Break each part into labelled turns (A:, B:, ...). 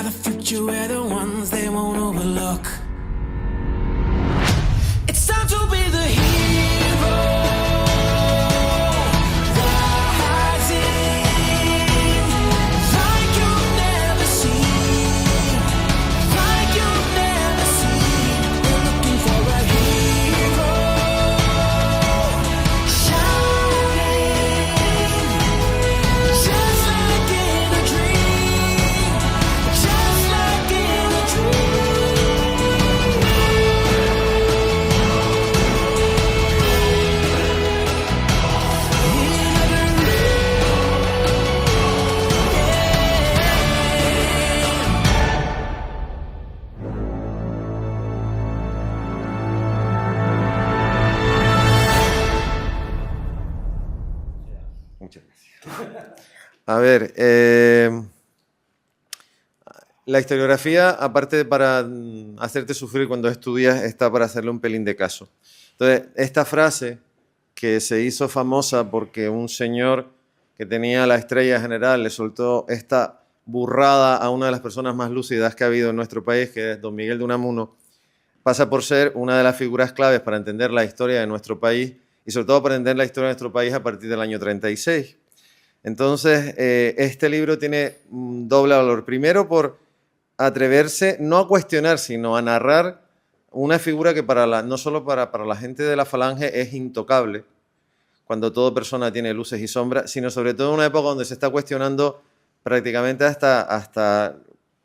A: by the future, we're the ones they won't overlook. It's time to be the hero.
B: A ver, la historiografía, aparte para hacerte sufrir cuando estudias, está para hacerle un pelín de caso. Entonces, esta frase que se hizo famosa porque un señor que tenía la estrella general le soltó esta burrada a una de las personas más lúcidas que ha habido en nuestro país, que es don Miguel de Unamuno, pasa por ser una de las figuras claves para entender la historia de nuestro país y sobre todo para entender la historia de nuestro país a partir del año 36. Entonces, este libro tiene un doble valor. Primero, por atreverse no a cuestionar, sino a narrar una figura que no solo para la gente de la Falange es intocable, cuando toda persona tiene luces y sombras, sino sobre todo en una época donde se está cuestionando prácticamente hasta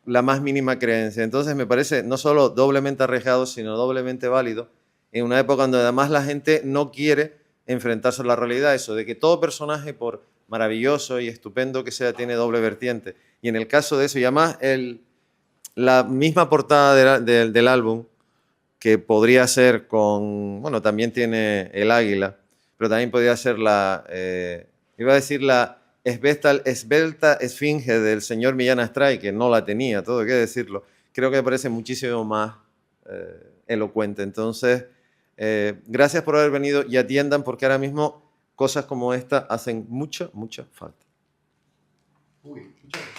B: la más mínima creencia. Entonces, me parece no solo doblemente arriesgado, sino doblemente válido, en una época donde además la gente no quiere enfrentarse a la realidad, eso de que todo personaje, por maravilloso y estupendo que sea, tiene doble vertiente. Y en el caso de eso, y además la misma portada del álbum, que podría ser bueno, también tiene el águila, pero también podría ser la esbelta esfinge del señor Millán Astray, que no la tenía, todo hay que decirlo. Creo que me parece muchísimo más elocuente. Entonces, gracias por haber venido y atiendan, porque ahora mismo cosas como esta hacen mucha, mucha falta.
C: Muchas gracias.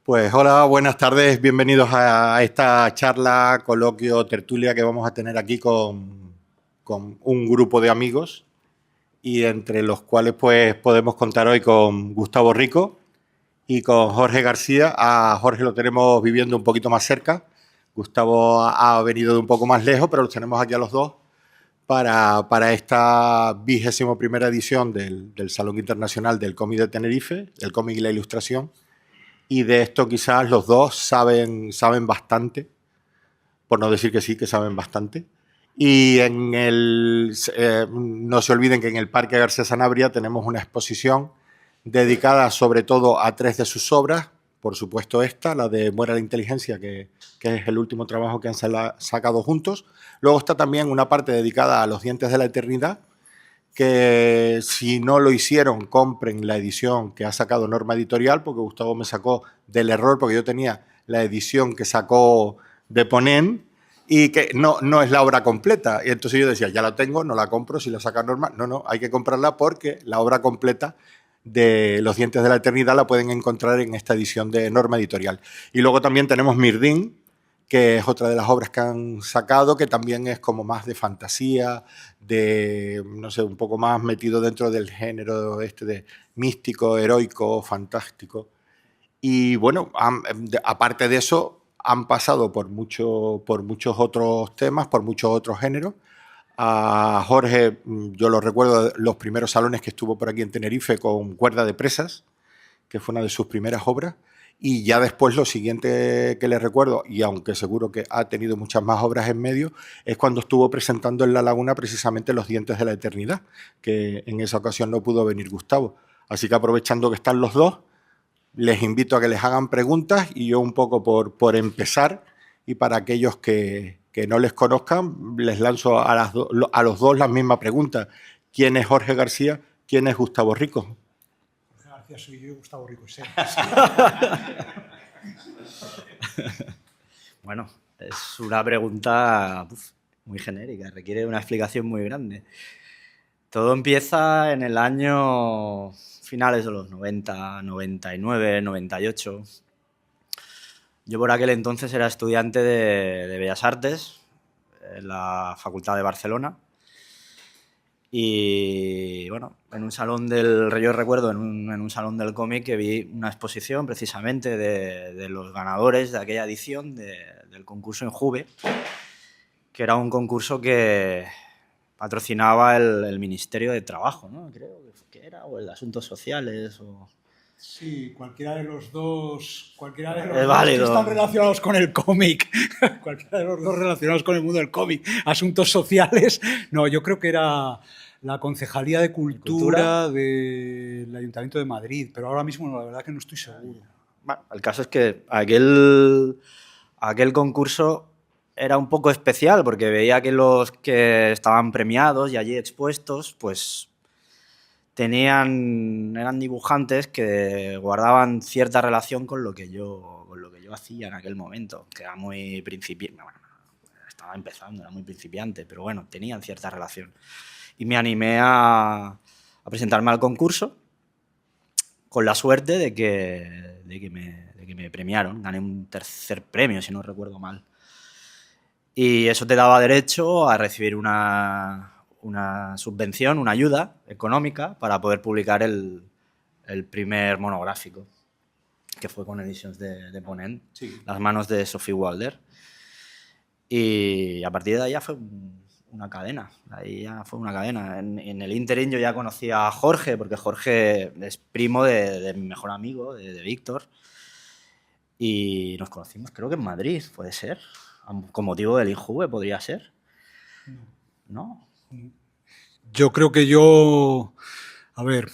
C: Pues hola, buenas tardes, bienvenidos a esta charla, coloquio, tertulia que vamos a tener aquí con un grupo de amigos y entre los cuales pues podemos contar hoy con Gustavo Rico y con Jorge García. A Jorge lo tenemos viviendo un poquito más cerca. Gustavo ha venido de un poco más lejos, pero los tenemos aquí a los dos para esta 21ª edición del Salón Internacional del Cómic de Tenerife, el cómic y la ilustración. Y de esto quizás los dos saben bastante, por no decir que sí, que saben bastante. Y no se olviden que en el Parque García Sanabria tenemos una exposición dedicada sobre todo a 3 de sus obras. Por supuesto esta, la de Muera la inteligencia, que es el último trabajo que han sacado juntos. Luego está también una parte dedicada a Los dientes de la eternidad, que si no lo hicieron, compren la edición que ha sacado Norma Editorial, porque Gustavo me sacó del error, porque yo tenía la edición que sacó de Ponent y que no es la obra completa. Y entonces yo decía, ya la tengo, no la compro, si la saca Norma. No, hay que comprarla porque la obra completa de Los dientes de la eternidad la pueden encontrar en esta edición de Norma Editorial. Y luego también tenemos Mirdín, que es otra de las obras que han sacado, que también es como más de fantasía, de, no sé, un poco más metido dentro del género de místico, heroico, fantástico. Y bueno, aparte de eso, han pasado por muchos otros temas, por muchos otros géneros. A Jorge, yo lo recuerdo, los primeros salones que estuvo por aquí en Tenerife con Cuerda de presas, que fue una de sus primeras obras. Y ya después lo siguiente que le recuerdo, y aunque seguro que ha tenido muchas más obras en medio, es cuando estuvo presentando en La Laguna precisamente Los dientes de la eternidad, que en esa ocasión no pudo venir Gustavo. Así que aprovechando que están los dos, les invito a que les hagan preguntas y yo un poco por empezar, y para aquellos que no les conozcan, les lanzo a los dos la misma pregunta. ¿Quién es Jorge García? ¿Quién es Gustavo Rico?
D: Soy yo, Gustavo Rico. Sí.
E: Bueno, es una pregunta muy genérica, requiere una explicación muy grande. Todo empieza en el año finales de los 90, 99, 98. Yo por aquel entonces era estudiante de Bellas Artes en la Facultad de Barcelona. Y bueno, en un salón yo recuerdo en un salón del cómic que vi una exposición precisamente de los ganadores de aquella edición del concurso Enjuve, que era un concurso que patrocinaba el Ministerio de Trabajo, ¿no? Creo que era, o el de Asuntos Sociales, o...
D: Sí, cualquiera de los dos
E: Es válido.
D: que están relacionados con el cómic, cualquiera de los dos relacionados con el mundo del cómic, asuntos sociales. No, yo creo que era la Concejalía de Cultura del Ayuntamiento de Madrid, pero ahora mismo la verdad que no estoy seguro.
E: Bueno, el caso es que aquel concurso era un poco especial porque veía que los que estaban premiados y allí expuestos, pues eran dibujantes que guardaban cierta relación con lo que yo hacía en aquel momento, que era muy principiante, bueno, estaba empezando, era muy principiante, pero bueno, tenían cierta relación. Y me animé a presentarme al concurso con la suerte de que me premiaron. Gané un tercer premio, si no recuerdo mal. Y eso te daba derecho a recibir una subvención, una ayuda económica para poder publicar el primer monográfico, que fue con Editions de Ponent,
D: Sí.
E: Las manos de Sophie Wilder. Y a partir de ahí ya fue una cadena. Ahí ya fue una cadena. En el ínterin yo ya conocía a Jorge, porque Jorge es primo de mi mejor amigo, de Víctor. Y nos conocimos, creo que en Madrid, puede ser. Con motivo del Injuve, podría ser. ¿No?
D: Yo creo que a ver,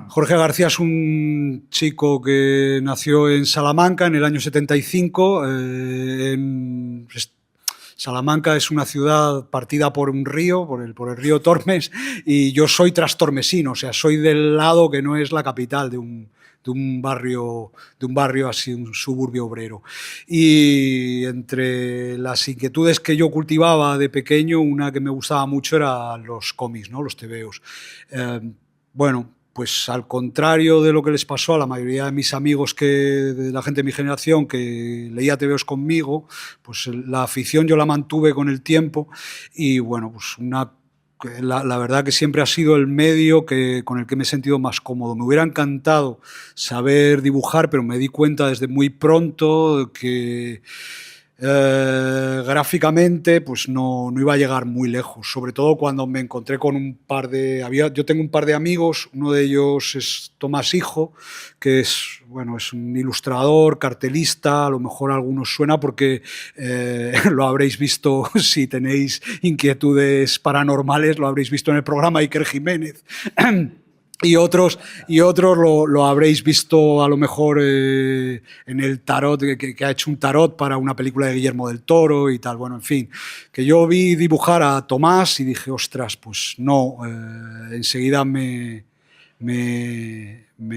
D: Jorge García es un chico que nació en Salamanca en el año 75. Salamanca es una ciudad partida por un río, por el río Tormes, y yo soy trastormesino, o sea, soy del lado que no es la capital de un barrio así, un suburbio obrero. Y entre las inquietudes que yo cultivaba de pequeño, una que me gustaba mucho era los cómics, ¿no? Los tebeos. Bueno, pues al contrario de lo que les pasó a la mayoría de mis amigos, de la gente de mi generación que leía tebeos conmigo, pues la afición yo la mantuve con el tiempo y bueno, pues la verdad que siempre ha sido el medio con el que me he sentido más cómodo. Me hubiera encantado saber dibujar, pero me di cuenta desde muy pronto que gráficamente pues no iba a llegar muy lejos, sobre todo cuando me encontré con yo tengo un par de amigos, uno de ellos es Tomás Hijo, que es un ilustrador, cartelista, a lo mejor a algunos suena porque lo habréis visto, si tenéis inquietudes paranormales, lo habréis visto en el programa Iker Jiménez. Y otros lo habréis visto a lo mejor en el tarot, que ha hecho un tarot para una película de Guillermo del Toro y tal. Bueno, en fin, que yo vi dibujar a Tomás y dije, ostras, pues no, enseguida me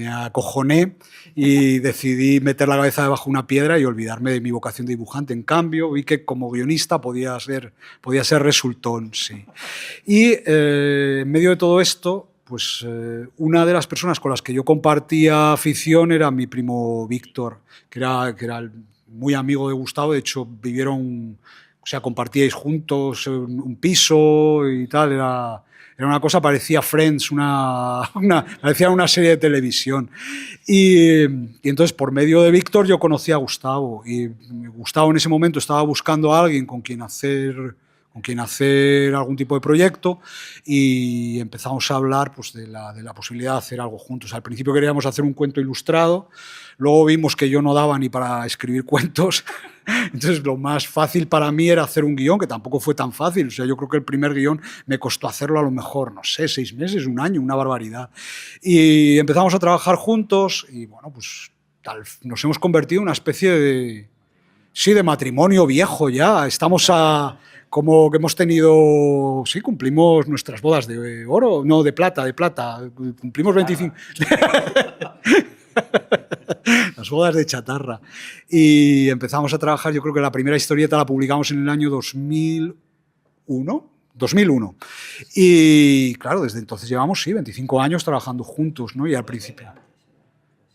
D: acojoné y decidí meter la cabeza debajo de una piedra y olvidarme de mi vocación de dibujante. En cambio, vi que como guionista podía ser resultón, sí. Y en medio de todo esto, pues una de las personas con las que yo compartía afición era mi primo Víctor, que era muy amigo de Gustavo. De hecho, compartíais juntos un piso y tal. Era una cosa, parecía Friends, parecía una serie de televisión. Y entonces, por medio de Víctor, yo conocí a Gustavo. Y Gustavo en ese momento estaba buscando a alguien con quien hacer algún tipo de proyecto y empezamos a hablar pues, de la posibilidad de hacer algo juntos. Al principio queríamos hacer un cuento ilustrado, luego vimos que yo no daba ni para escribir cuentos, entonces lo más fácil para mí era hacer un guión, que tampoco fue tan fácil. O sea, yo creo que el primer guión me costó hacerlo a lo mejor, no sé, 6 meses, un año, una barbaridad. Y empezamos a trabajar juntos y bueno, pues nos hemos convertido en una especie de matrimonio viejo ya. Estamos como que hemos tenido, sí, cumplimos nuestras bodas de oro, no, de plata, cumplimos 25... Las bodas de chatarra. Y empezamos a trabajar, yo creo que la primera historieta la publicamos en el año 2001, 2001. Y claro, desde entonces llevamos, sí, 25 años trabajando juntos, ¿no? Y al principio...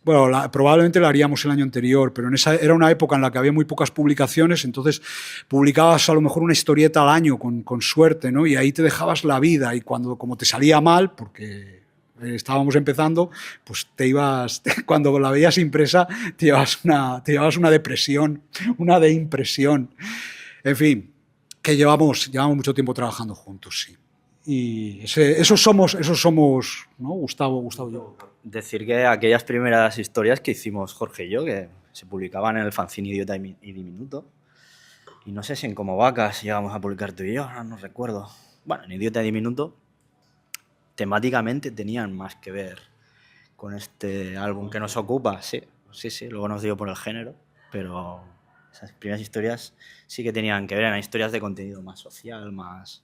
D: Bueno, probablemente la haríamos el año anterior, pero era una época en la que había muy pocas publicaciones, entonces publicabas a lo mejor una historieta al año con suerte, ¿no? Y ahí te dejabas la vida y como te salía mal, porque estábamos empezando, pues cuando la veías impresa, te llevabas una depresión, una deimpresión. En fin, que llevamos mucho tiempo trabajando juntos, sí. Y esos somos, ¿no? Gustavo y yo.
E: Decir que aquellas primeras historias que hicimos Jorge y yo, que se publicaban en el fanzine Idiota y Diminuto, y no sé si en Como Vacas llegamos a publicar tú y yo, no recuerdo. Bueno, en Idiota y Diminuto, temáticamente tenían más que ver con este álbum que nos ocupa, sí, luego nos dio por el género, pero esas primeras historias sí que tenían que ver, eran historias de contenido más social, más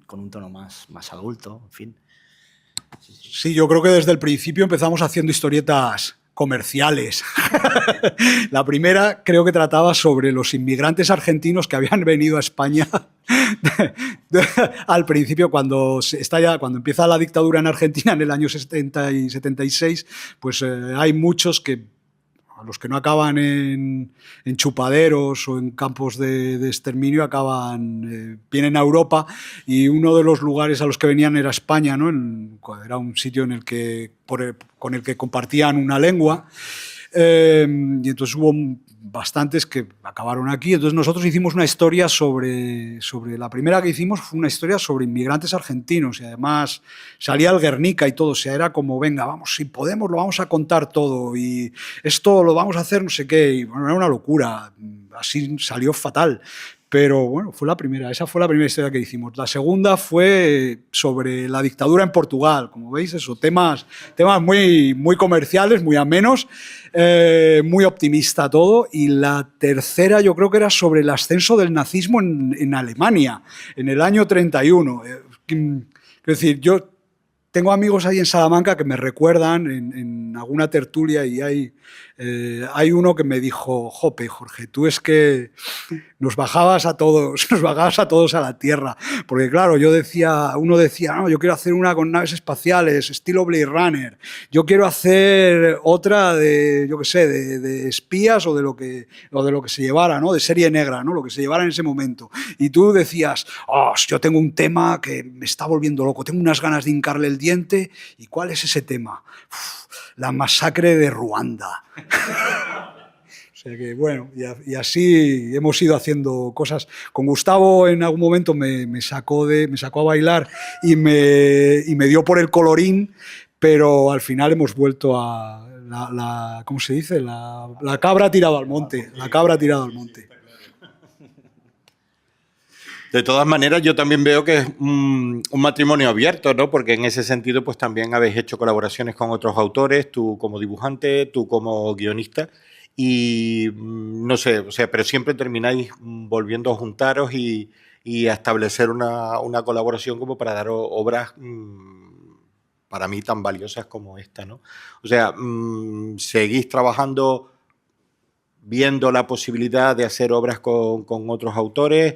E: con un tono más adulto, en fin.
D: Sí, yo creo que desde el principio empezamos haciendo historietas comerciales. La primera creo que trataba sobre los inmigrantes argentinos que habían venido a España al principio, cuando empieza la dictadura en Argentina en el año 70 y 76, pues hay muchos que a los que no acaban en chupaderos o en campos de exterminio vienen a Europa, y uno de los lugares a los que venían era España, ¿no? Era un sitio con el que compartían una lengua, y entonces hubo bastantes que acabaron aquí. Entonces nosotros hicimos una historia la primera que hicimos fue una historia sobre inmigrantes argentinos, y además salía el Guernica y todo, o sea, era como, venga, vamos, si podemos lo vamos a contar todo, y esto lo vamos a hacer no sé qué, y bueno, era una locura, así salió fatal. Pero bueno, esa fue la primera historia que hicimos. La segunda fue sobre la dictadura en Portugal, como veis, temas muy, muy comerciales, muy amenos, muy optimista todo. Y la tercera yo creo que era sobre el ascenso del nazismo en Alemania, en el año 31. Es decir, yo tengo amigos ahí en Salamanca que me recuerdan en alguna tertulia, y hay uno que me dijo, jope, Jorge, tú es que nos bajabas a todos a la tierra, porque claro, uno decía, no, yo quiero hacer una con naves espaciales, estilo Blade Runner, yo quiero hacer otra de, yo qué sé, de espías o de lo que se llevara, ¿no? De serie negra, ¿no? Lo que se llevara en ese momento. Y tú decías, yo tengo un tema que me está volviendo loco, tengo unas ganas de hincarle el diente. ¿Y cuál es ese tema? La masacre de Ruanda. O sea que, bueno, y así hemos ido haciendo cosas. Con Gustavo en algún momento me sacó a bailar y me dio por el colorín, pero al final hemos vuelto a ¿cómo se dice? La cabra tirada al monte. La cabra tirada al monte.
C: De todas maneras, yo también veo que es un matrimonio abierto, ¿no? Porque en ese sentido, pues también habéis hecho colaboraciones con otros autores, tú como dibujante, tú como guionista, y no sé, o sea, pero siempre termináis volviendo a juntaros y a establecer una colaboración como para dar obras para mí tan valiosas como esta, ¿no? O sea, seguís trabajando, viendo la posibilidad de hacer obras con otros autores.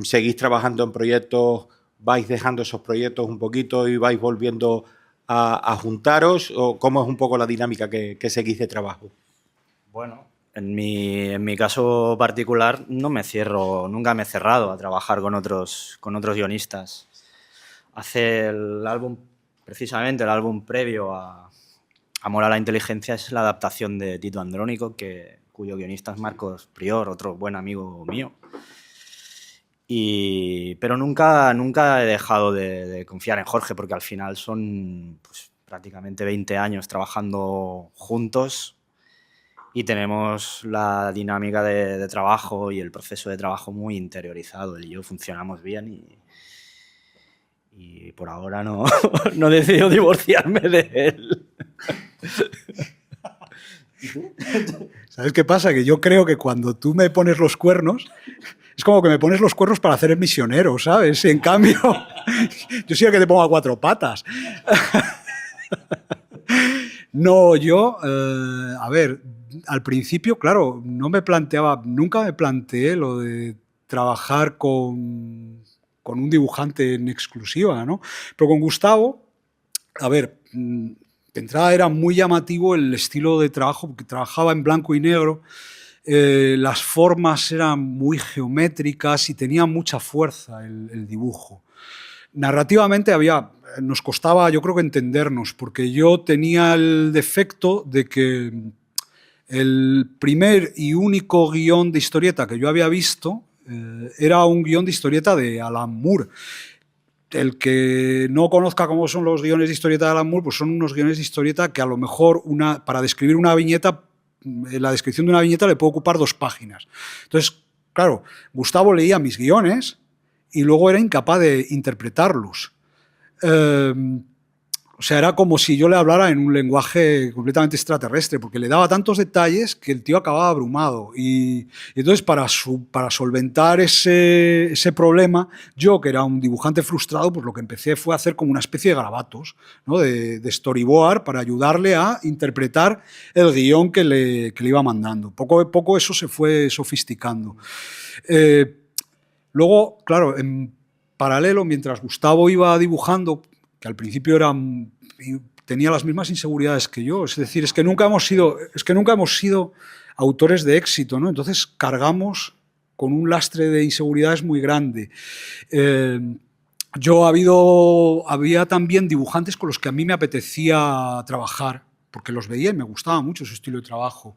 C: ¿Seguís trabajando en proyectos, vais dejando esos proyectos un poquito y vais volviendo a juntaros? ¿O cómo es un poco la dinámica que seguís de trabajo?
E: Bueno, en mi caso particular nunca me he cerrado a trabajar con otros guionistas. Precisamente el álbum previo a Amor a la Inteligencia es la adaptación de Tito Andrónico, cuyo guionista es Marcos Prior, otro buen amigo mío. Pero nunca he dejado de confiar en Jorge, porque al final son pues, prácticamente 20 años trabajando juntos y tenemos la dinámica de trabajo y el proceso de trabajo muy interiorizado. Él y yo funcionamos bien y por ahora no he decidido divorciarme de él.
D: ¿Y tú? ¿Sabes qué pasa? Que yo creo que cuando tú me pones los cuernos, es como que me pones los cuernos para hacer el misionero, ¿sabes? Y en cambio, yo soy el que te pongo a cuatro patas. No, a ver, al principio, claro, nunca me planteé lo de trabajar con un dibujante en exclusiva, ¿no? Pero con Gustavo, a ver, de entrada era muy llamativo el estilo de trabajo, porque trabajaba en blanco y negro, las formas eran muy geométricas y tenía mucha fuerza el dibujo. Narrativamente nos costaba, yo creo que entendernos, porque yo tenía el defecto de que el primer y único guión de historieta que yo había visto era un guión de historieta de Alan Moore. El que no conozca cómo son los guiones de historieta de Alan Moore, pues son unos guiones de historieta que a lo mejor para describir una viñeta, la descripción de una viñeta le puede ocupar 2 páginas. Entonces, claro, Gustavo leía mis guiones y luego era incapaz de interpretarlos. O sea, era como si yo le hablara en un lenguaje completamente extraterrestre, porque le daba tantos detalles que el tío acababa abrumado. Y entonces, para solventar ese problema, yo, que era un dibujante frustrado, pues lo que empecé fue a hacer como una especie de garabatos, ¿no? de storyboard, para ayudarle a interpretar el guión que le iba mandando. Poco a poco eso se fue sofisticando. Luego, claro, en paralelo, mientras Gustavo iba dibujando, que al principio tenía las mismas inseguridades que yo, es decir, es que nunca hemos sido autores de éxito, ¿no? Entonces cargamos con un lastre de inseguridades muy grande. Había también dibujantes con los que a mí me apetecía trabajar, porque los veía y me gustaba mucho su estilo de trabajo.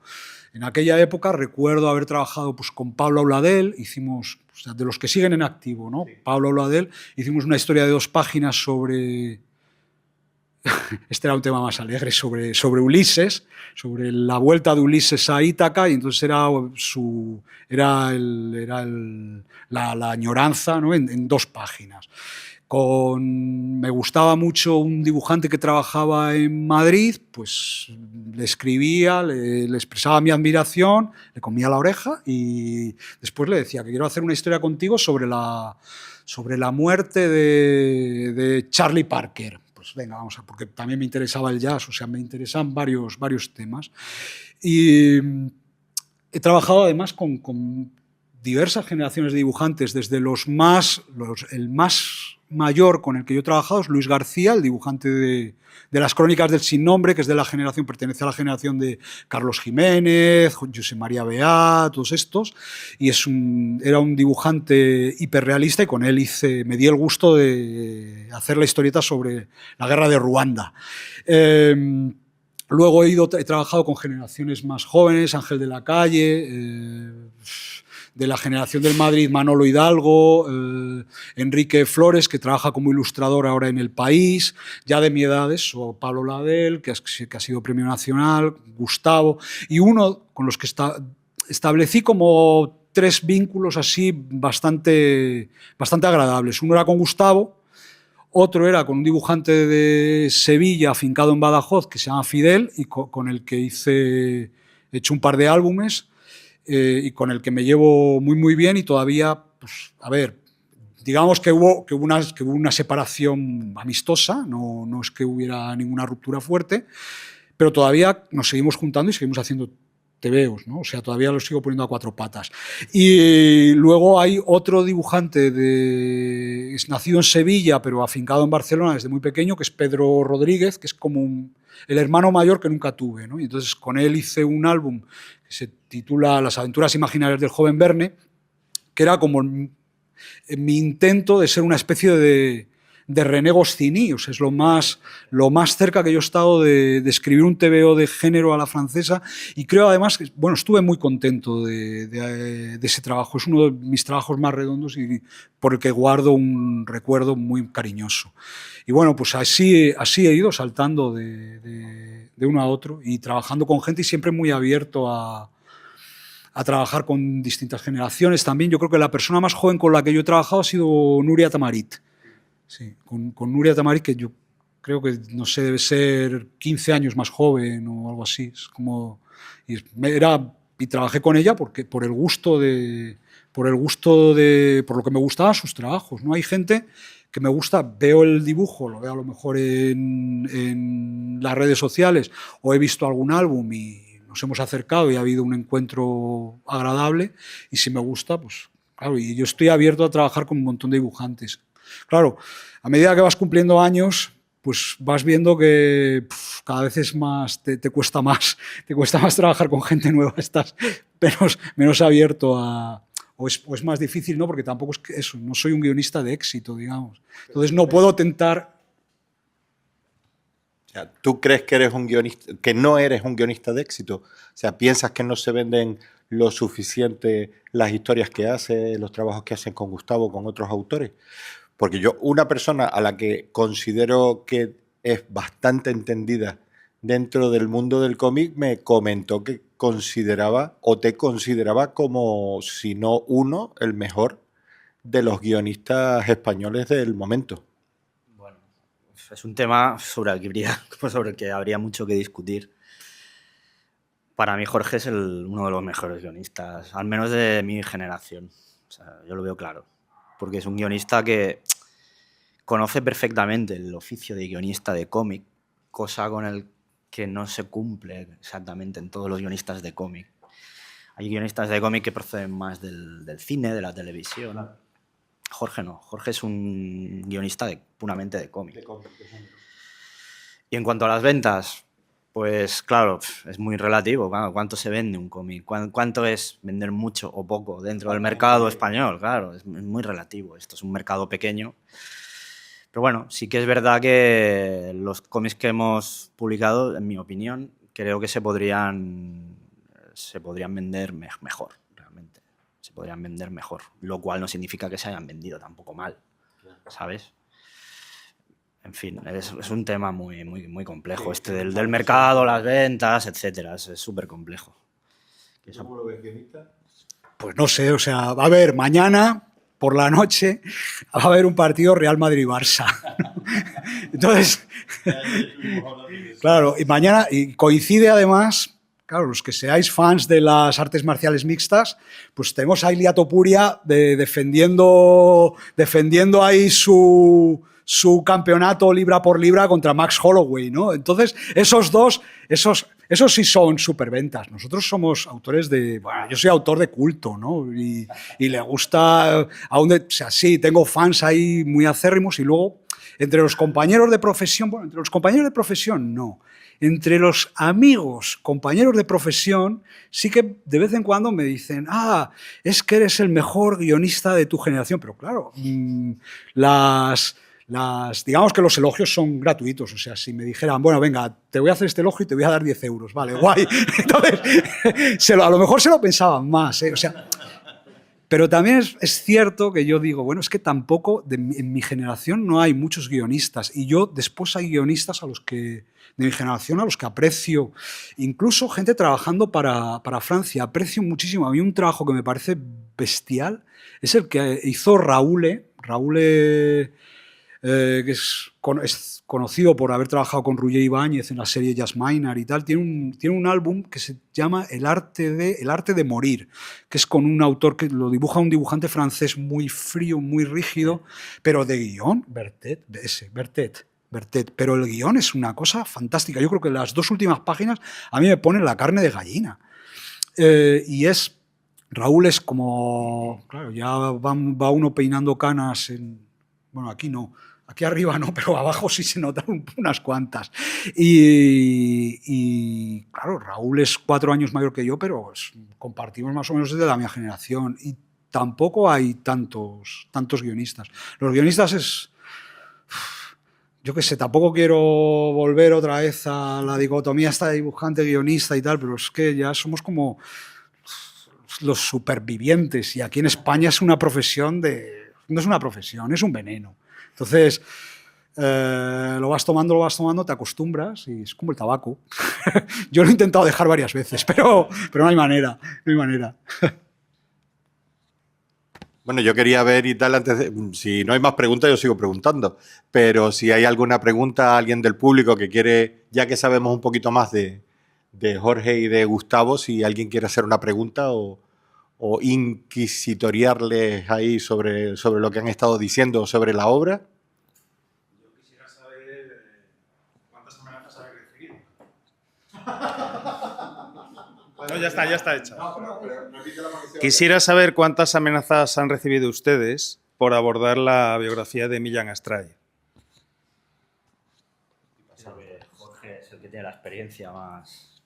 D: En aquella época recuerdo haber trabajado pues, con Pablo Auladel, hicimos, o sea, de los que siguen en activo, ¿no? Sí. Pablo Auladel, hicimos una historia de 2 páginas sobre, este era un tema más alegre, sobre Ulises, sobre la vuelta de Ulises a Ítaca, y entonces era la añoranza, ¿no? en 2 páginas. Me gustaba mucho un dibujante que trabajaba en Madrid, pues le escribía, le expresaba mi admiración, le comía la oreja y después le decía que quiero hacer una historia contigo sobre la muerte de Charlie Parker. Pues venga, vamos a, porque también me interesaba el jazz, o sea, me interesan varios temas. Y he trabajado además con diversas generaciones de dibujantes, desde el más mayor con el que yo he trabajado es Luis García, el dibujante de las Crónicas del Sin Nombre, que es de la generación, pertenece a la generación de Carlos Jiménez, José María Beat, todos estos, y era un dibujante hiperrealista, y con él me di el gusto de hacer la historieta sobre la guerra de Ruanda. Luego he trabajado con generaciones más jóvenes, Ángel de la Calle, de la generación del Madrid, Manolo Hidalgo, Enrique Flores, que trabaja como ilustrador ahora en El País, ya de mi edad eso, Pablo Ladel, que ha sido Premio Nacional, Gustavo, y uno con los que establecí como 3 vínculos así bastante agradables. Uno era con Gustavo, otro era con un dibujante de Sevilla, afincado en Badajoz, que se llama Fidel, y con el que he hecho un par de álbumes, y con el que me llevo muy bien, y todavía, pues, a ver, digamos que hubo una separación amistosa, no es que hubiera ninguna ruptura fuerte, pero todavía nos seguimos juntando y seguimos haciendo tebeos, ¿no? O sea, todavía los sigo poniendo a 4 patas. Y luego hay otro dibujante es nacido en Sevilla, pero afincado en Barcelona desde muy pequeño, que es Pedro Rodríguez, que es como el hermano mayor que nunca tuve, ¿no? Y entonces con él hice un álbum que se titula Las aventuras imaginarias del joven Verne, que era como mi intento de ser una especie de René Goscinny, o sea, es lo más cerca que yo he estado de escribir un tebeo de género a la francesa, y creo además que, bueno, estuve muy contento de ese trabajo. Es uno de mis trabajos más redondos y por el que guardo un recuerdo muy cariñoso. Y bueno, pues así he ido saltando de uno a otro y trabajando con gente, y siempre muy abierto a trabajar con distintas generaciones. También yo creo que la persona más joven con la que yo he trabajado ha sido Nuria Tamarit. Sí, con Nuria Tamarit, que yo creo que, no sé, debe ser 15 años más joven o algo así. Es como, y trabajé con ella por lo que me gustaban sus trabajos, ¿no? Hay gente que me gusta, veo el dibujo, lo veo a lo mejor en las redes sociales, o he visto algún álbum y nos hemos acercado y ha habido un encuentro agradable, y si me gusta, pues Claro, y yo estoy abierto a trabajar con un montón de dibujantes. Claro, a medida que vas cumpliendo años, pues vas viendo que cada vez es más, te cuesta más trabajar con gente nueva, estás menos abierto a... O es más difícil, ¿no? Porque tampoco es que eso, no soy un guionista de éxito, digamos. Entonces no puedo tentar...
C: O sea, ¿tú crees que eres un guionista, que no eres un guionista de éxito? O sea, ¿piensas que no se venden lo suficiente las historias que hace, los trabajos que hacen con Gustavo, con otros autores? Porque yo, una persona a la que considero que es bastante entendida dentro del mundo del cómic me comentó que consideraba o te consideraba como, si no uno, el mejor de los guionistas españoles del momento.
E: Bueno, es un tema sobre el que habría mucho que discutir. Para mí Jorge es uno de los mejores guionistas, al menos de mi generación. O sea, yo lo veo claro. Porque es un guionista que conoce perfectamente el oficio de guionista de cómic, cosa con el que no se cumple exactamente en todos los guionistas de cómic. Hay guionistas de cómic que proceden más del cine, de la televisión. Jorge no. Jorge es un guionista puramente de cómic. Y en cuanto a las ventas, pues claro, es muy relativo. ¿Cuánto se vende un cómic? ¿Cuánto es vender mucho o poco dentro del mercado español? Claro, es muy relativo. Esto es un mercado pequeño. Pero bueno, sí que es verdad que los cómics que hemos publicado, en mi opinión, creo que se podrían vender mejor, realmente. Se podrían vender mejor, lo cual no significa que se hayan vendido tampoco mal, ¿sabes? En fin, es un tema muy, muy, muy complejo, del mercado, las ventas, etcétera. Es súper complejo.
C: ¿Cómo lo ves, guionista?
D: Pues no sé, o sea, va a haber mañana por la noche, va a haber un partido Real Madrid-Barça. Entonces, claro, y mañana, y coincide además, claro, los que seáis fans de las artes marciales mixtas, pues tenemos a Ilia Topuria defendiendo ahí su campeonato libra por libra contra Max Holloway, ¿no? Entonces, esos sí son superventas. Nosotros somos autores bueno, yo soy autor de culto, ¿no? Y le gusta, o sea, sí, tengo fans ahí muy acérrimos y luego, entre los compañeros de profesión, bueno, entre los compañeros de profesión, no. Entre los amigos, compañeros de profesión, sí que de vez en cuando me dicen, es que eres el mejor guionista de tu generación. Pero claro, digamos que los elogios son gratuitos, o sea, si me dijeran, bueno, venga, te voy a hacer este elogio y te voy a dar 10 euros, vale, guay. Entonces, a lo mejor se lo pensaban más, o sea, pero también es cierto que yo digo, bueno, es que tampoco, en mi generación no hay muchos guionistas, y yo después hay guionistas de mi generación a los que aprecio, incluso gente trabajando para Francia, aprecio muchísimo. A mí un trabajo que me parece bestial es el que hizo Raúl, que es conocido por haber trabajado con Roger Ibáñez en la serie Just Minor y tal. Tiene un álbum que se llama El arte de morir, que es con un autor que lo dibuja un dibujante francés muy frío, muy rígido, pero de guión, Bertet, pero el guión es una cosa fantástica. Yo creo que las 2 últimas páginas a mí me ponen la carne de gallina. Raúl es como, claro, ya va uno peinando canas bueno, aquí no, aquí arriba no, pero abajo sí se notan unas cuantas. Y claro, Raúl es 4 años mayor que yo, pero compartimos más o menos desde la misma generación. Y tampoco hay tantos guionistas. Los guionistas yo qué sé, tampoco quiero volver otra vez a la dicotomía esta de dibujante, guionista y tal, pero es que ya somos como los supervivientes. Y aquí en España es una profesión no es una profesión, es un veneno. Entonces, lo vas tomando, te acostumbras y es como el tabaco. Yo lo he intentado dejar varias veces, pero no hay manera,
C: Bueno, yo quería ver y tal, si no hay más preguntas, yo sigo preguntando. Pero si hay alguna pregunta, alguien del público que quiere, ya que sabemos un poquito más de Jorge y de Gustavo, si alguien quiere hacer una pregunta o inquisitoriarles ahí sobre lo que han estado diciendo sobre la obra.
D: Yo quisiera saber cuántas amenazas ha recibido.
F: No, ya está hecha. Quisiera saber cuántas amenazas han recibido ustedes por abordar la biografía de Millán Astray.
E: Jorge es el que tiene la experiencia más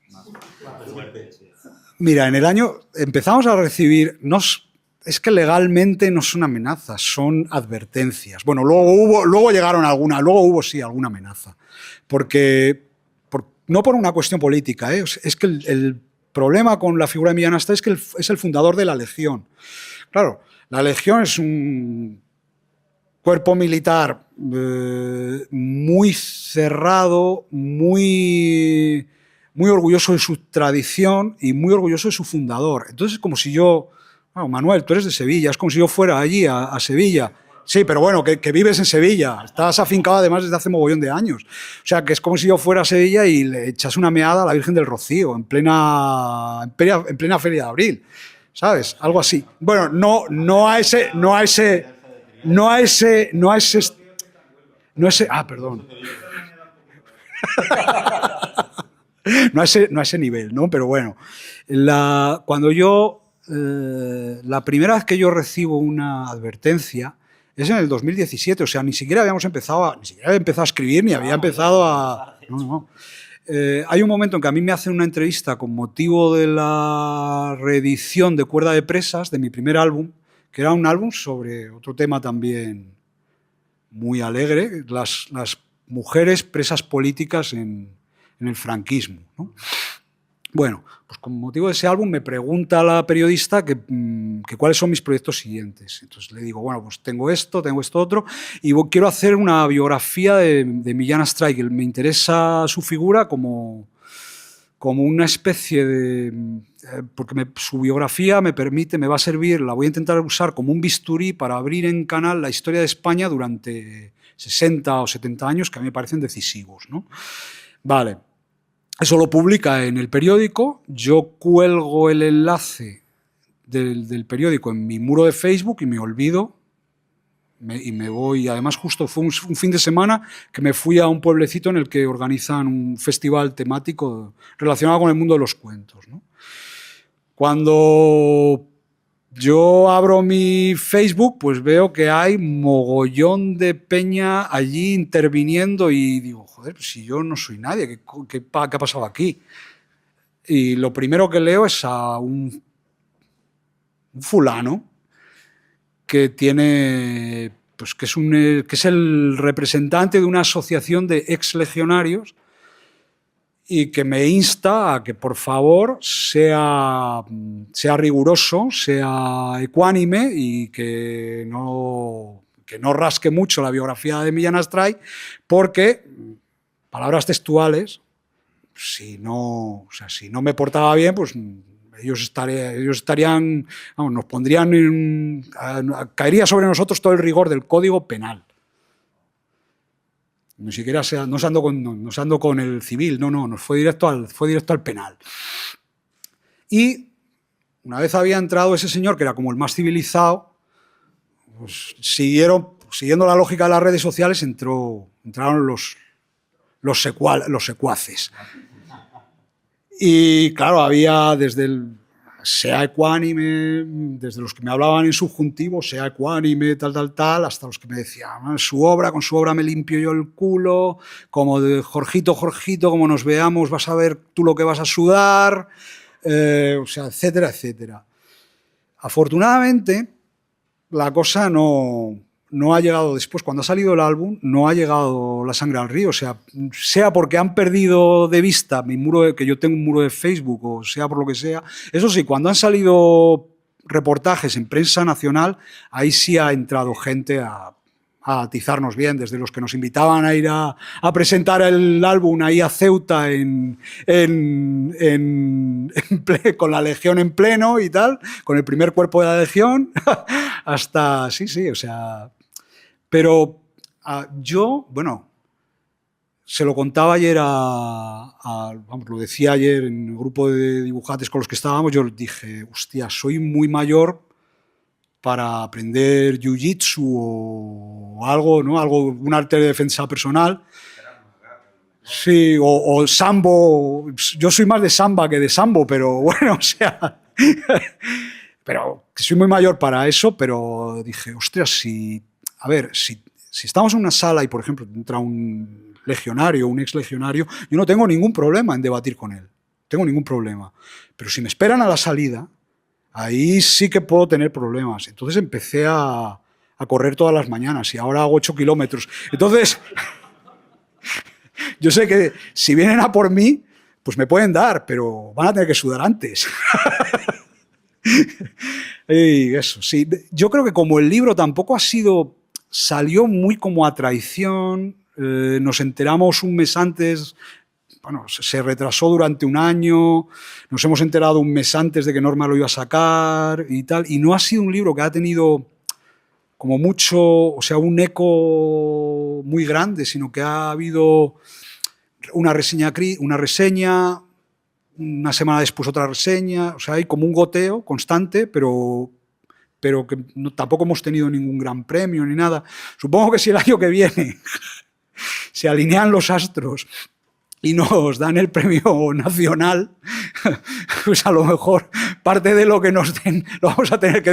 E: fuerte. Sí.
D: Mira, en el año empezamos a recibir, es que legalmente no son amenazas, son advertencias. Bueno, luego llegaron alguna, luego hubo sí alguna amenaza, no por una cuestión política, es que el problema con la figura de Millán Astray es que es el fundador de la Legión. Claro, la Legión es un cuerpo militar muy cerrado, muy orgulloso de su tradición y muy orgulloso de su fundador. Entonces es como si yo, bueno, Manuel, tú eres de Sevilla, es como si yo fuera allí a Sevilla. Sí, pero bueno, que vives en Sevilla, estás afincado además desde hace mogollón de años. O sea, que es como si yo fuera a Sevilla y le echas una meada a la Virgen del Rocío en plena Feria de Abril, ¿sabes? Algo así. Bueno, no a ese, perdón. No a ese nivel, ¿no? Pero bueno, la primera vez que yo recibo una advertencia es en el 2017, o sea, ni siquiera había empezado a escribir, ni había empezado a... No. Hay un momento en que a mí me hacen una entrevista con motivo de la reedición de Cuerda de Presas, de mi primer álbum, que era un álbum sobre otro tema también muy alegre, las mujeres presas políticas en el franquismo, ¿no? Bueno, pues con motivo de ese álbum me pregunta la periodista que cuáles son mis proyectos siguientes. Entonces le digo, bueno, pues tengo esto otro, y quiero hacer una biografía de Millán Astray. Me interesa su figura como una especie de... porque su biografía me va a servir, la voy a intentar usar como un bisturí para abrir en canal la historia de España durante 60 o 70 años, que a mí me parecen decisivos, ¿no? Vale. Eso lo publica en el periódico, yo cuelgo el enlace del periódico en mi muro de Facebook y me olvido y me voy. Además, justo fue un fin de semana que me fui a un pueblecito en el que organizan un festival temático relacionado con el mundo de los cuentos, ¿no? Cuando yo abro mi Facebook, pues veo que hay mogollón de peña allí interviniendo y digo, joder, pues si yo no soy nadie, ¿qué ha pasado aquí? Y lo primero que leo es a un fulano que tiene, pues que es el representante de una asociación de exlegionarios y que me insta a que por favor sea riguroso, sea ecuánime y que no rasque mucho la biografía de Millán Astray, porque, palabras textuales, si no me portaba bien, pues ellos estarían, vamos, nos pondrían caería sobre nosotros todo el rigor del Código Penal. Ni siquiera no se ando con el civil, nos fue directo al penal. Y una vez había entrado ese señor, que era como el más civilizado, pues siguiendo la lógica de las redes sociales, entraron los secuaces. Y claro, había sea ecuánime, desde los que me hablaban en subjuntivo, sea ecuánime, tal, hasta los que me decían, con su obra me limpio yo el culo, como de Jorgito, como nos veamos vas a ver tú lo que vas a sudar, o sea, etcétera, etcétera. Afortunadamente, la cosa no ha llegado después. Cuando ha salido el álbum, no ha llegado la sangre al río. O sea porque han perdido de vista mi muro, que yo tengo un muro de Facebook, o sea por lo que sea. Eso sí, cuando han salido reportajes en prensa nacional, ahí sí ha entrado gente a atizarnos bien, desde los que nos invitaban a ir a presentar el álbum ahí a Ceuta con la Legión en pleno y tal, con el primer cuerpo de la Legión, hasta, sí, o sea... Pero yo, bueno, se lo contaba ayer vamos, lo decía ayer en el grupo de dibujantes con los que estábamos, yo dije, hostia, soy muy mayor para aprender jiu-jitsu o algo, ¿no? Un arte de defensa personal. Sí, o sambo. Yo soy más de samba que de sambo, pero bueno, o sea. Pero que soy muy mayor para eso, pero dije, ostras, a ver, si estamos en una sala y, por ejemplo, entra un legionario, un ex legionario, yo no tengo ningún problema en debatir con él. No tengo ningún problema. Pero si me esperan a la salida, ahí sí que puedo tener problemas. Entonces empecé a correr todas las mañanas y ahora hago 8 kilómetros. Entonces, yo sé que si vienen a por mí, pues me pueden dar, pero van a tener que sudar antes. Y eso, sí. Yo creo que como el libro tampoco salió muy como a traición, nos enteramos un mes antes, bueno, se retrasó durante un año, nos hemos enterado un mes antes de que Norma lo iba a sacar y tal, y no ha sido un libro que ha tenido como mucho, o sea, un eco muy grande, sino que ha habido una reseña, una semana después otra reseña, o sea, hay como un goteo constante, pero que tampoco hemos tenido ningún gran premio ni nada. Supongo que si el año que viene se alinean los astros y nos dan el premio nacional, pues a lo mejor parte de lo que nos den lo vamos a tener que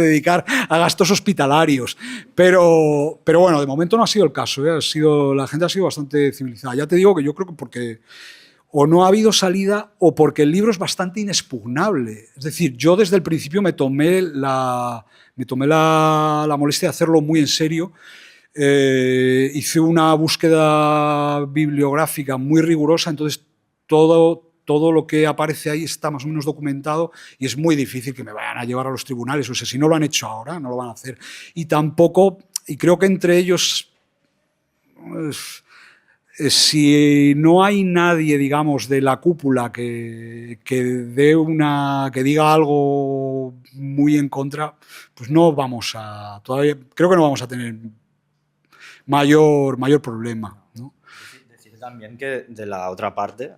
D: dedicar a gastos hospitalarios. Pero bueno, de momento no ha sido el caso, ¿eh? La gente ha sido bastante civilizada. Ya te digo que yo creo que porque o no ha habido salida o porque el libro es bastante inexpugnable. Es decir, yo desde el principio me tomé la molestia de hacerlo muy en serio. Hice una búsqueda bibliográfica muy rigurosa, entonces todo lo que aparece ahí está más o menos documentado y es muy difícil que me vayan a llevar a los tribunales. O sea, si no lo han hecho ahora, no lo van a hacer. Y tampoco, y creo que entre ellos, si no hay nadie, digamos, de la cúpula que diga algo muy en contra, pues todavía creo que no vamos a tener mayor problema, ¿no?
E: Decir también que de la otra parte,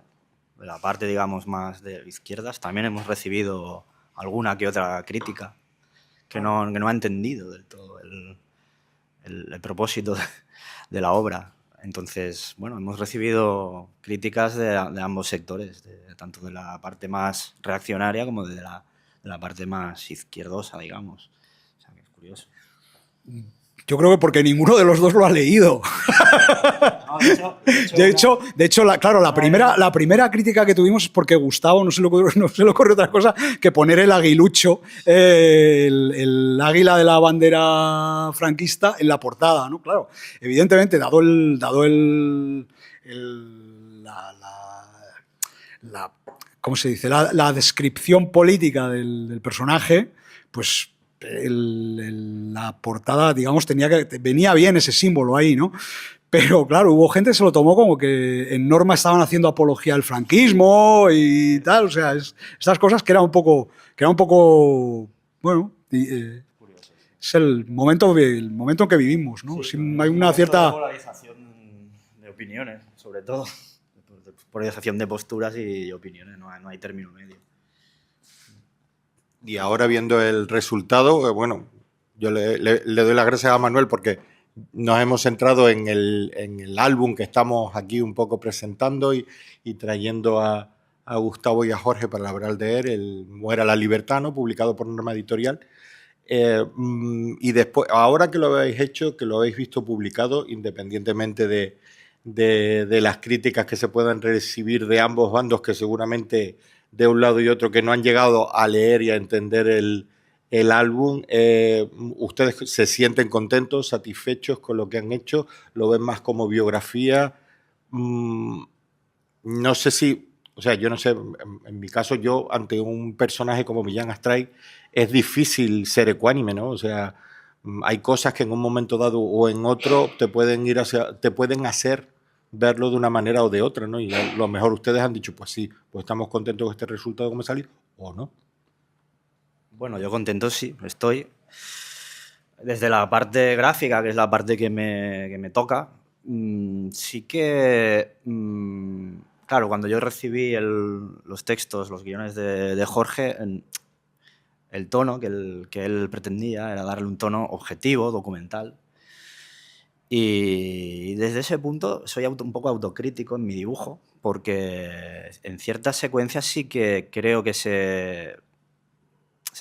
E: de la parte, digamos, más de izquierdas, también hemos recibido alguna que otra crítica que no ha entendido del todo el propósito de la obra. Entonces, bueno, hemos recibido críticas de ambos sectores, tanto de la parte más reaccionaria como de la parte más izquierdosa, digamos. O sea, que es curioso.
D: Yo creo que porque ninguno de los dos lo ha leído.
E: No,
D: De hecho, claro, la primera crítica que tuvimos es porque Gustavo no se le ocurrió otra cosa que poner el aguilucho, el águila de la bandera franquista en la portada, ¿no? Claro, evidentemente, dado ¿cómo se dice? La descripción política del personaje, pues la portada, digamos, venía bien ese símbolo ahí, ¿no? Pero claro, hubo gente que se lo tomó como que en Norma estaban haciendo apología al franquismo y tal, o sea, estas cosas que era un poco, bueno, es el momento en que vivimos, ¿no?
E: Sí,
D: hay una cierta
E: polarización de opiniones, sobre todo. Polarización de posturas y opiniones, no hay término medio.
C: Y ahora viendo el resultado, bueno, yo le doy las gracias a Manuel porque nos hemos centrado en el álbum que estamos aquí un poco presentando y trayendo a Gustavo y a Jorge para hablar de él, el Muera la Libertad, ¿no? Publicado por Norma Editorial. Y después, ahora que lo habéis hecho, que lo habéis visto publicado, independientemente de las críticas que se puedan recibir de ambos bandos, que seguramente de un lado y otro que no han llegado a leer y a entender el álbum, ¿ustedes se sienten contentos, satisfechos con lo que han hecho? ¿Lo ven más como biografía? No sé si, o sea, yo no sé, en mi caso yo ante un personaje como Millán Astray es difícil ser ecuánime, ¿no? O sea, hay cosas que en un momento dado o en otro te pueden hacer verlo de una manera o de otra, ¿no? Y a lo mejor ustedes han dicho, pues sí, pues estamos contentos con este resultado como salió, o no.
E: Bueno, yo contento sí, estoy. Desde la parte gráfica, que es la parte que me toca, sí que, claro, cuando yo recibí los textos, los guiones de Jorge, el tono que él pretendía era darle un tono objetivo, documental. Y desde ese punto soy un poco autocrítico en mi dibujo, porque en ciertas secuencias sí que creo que se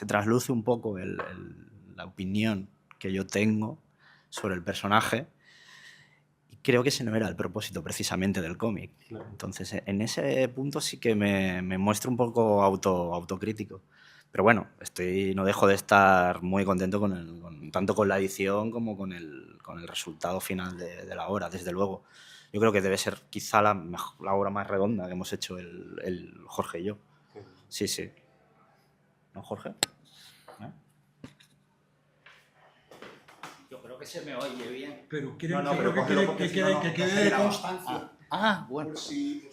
E: trasluce un poco la opinión que yo tengo sobre el personaje. Y creo que ese no era el propósito precisamente del cómic. Claro. Entonces, en ese punto sí que me muestro un poco autocrítico. Pero bueno, no dejo de estar muy contento tanto con la edición como con el resultado final de la obra, desde luego. Yo creo que debe ser quizá la obra más redonda que hemos hecho el Jorge y yo. Sí, sí. ¿No, Jorge? ¿Eh? Yo creo que se me oye bien.
D: Pero
C: que quede constancia.
G: Bueno.
C: Sí.